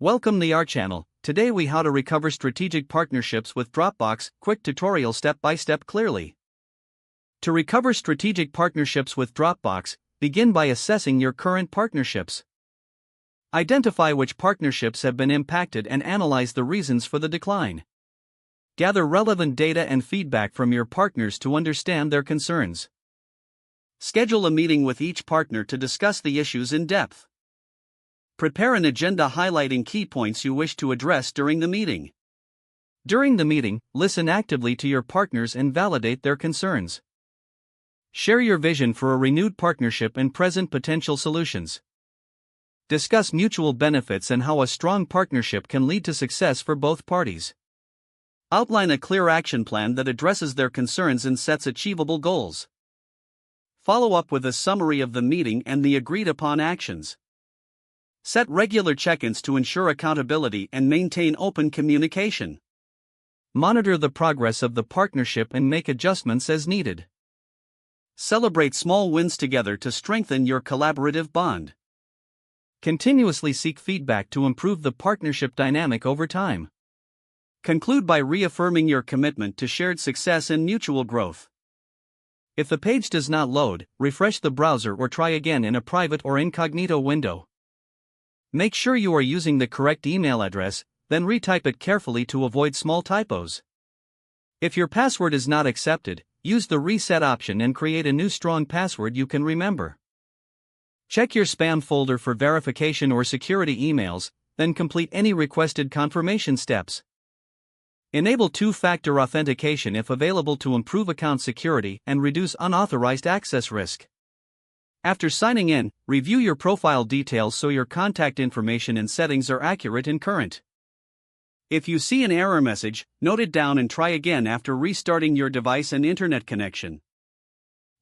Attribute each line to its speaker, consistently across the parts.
Speaker 1: Welcome to our channel. Today we how to recover strategic partnerships with Dropbox, quick tutorial step by step clearly. To recover strategic partnerships with Dropbox, begin by assessing your current partnerships. Identify which partnerships have been impacted and analyze the reasons for the decline. Gather relevant data and feedback from your partners to understand their concerns. Schedule a meeting with each partner to discuss the issues in depth. Prepare an agenda highlighting key points you wish to address during the meeting. During the meeting, listen actively to your partners and validate their concerns. Share your vision for a renewed partnership and present potential solutions. Discuss mutual benefits and how a strong partnership can lead to success for both parties. Outline a clear action plan that addresses their concerns and sets achievable goals. Follow up with a summary of the meeting and the agreed upon actions. Set regular check-ins to ensure accountability and maintain open communication. Monitor the progress of the partnership and make adjustments as needed. Celebrate small wins together to strengthen your collaborative bond. Continuously seek feedback to improve the partnership dynamic over time. Conclude by reaffirming your commitment to shared success and mutual growth. If the page does not load, refresh the browser or try again in a private or incognito window. Make sure you are using the correct email address, then retype it carefully to avoid small typos. If your password is not accepted, use the reset option and create a new strong password you can remember. Check your spam folder for verification or security emails, then complete any requested confirmation steps. Enable two-factor authentication if available to improve account security and reduce unauthorized access risk. After signing in, review your profile details so your contact information and settings are accurate and current. If you see an error message, note it down and try again after restarting your device and internet connection.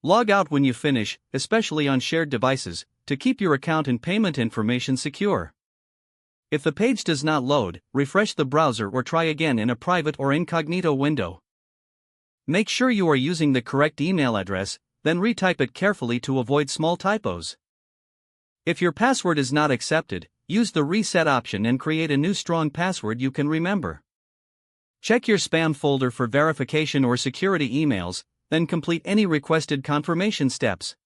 Speaker 1: Log out when you finish, especially on shared devices, to keep your account and payment information secure. If the page does not load, refresh the browser or try again in a private or incognito window. Make sure you are using the correct email address, then retype it carefully to avoid small typos. If your password is not accepted, use the reset option and create a new strong password you can remember. Check your spam folder for verification or security emails, then complete any requested confirmation steps.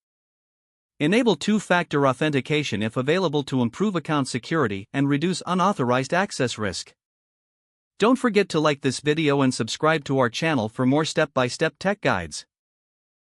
Speaker 1: Enable two-factor authentication if available to improve account security and reduce unauthorized access risk. Don't forget to like this video and subscribe to our channel for more step-by-step tech guides.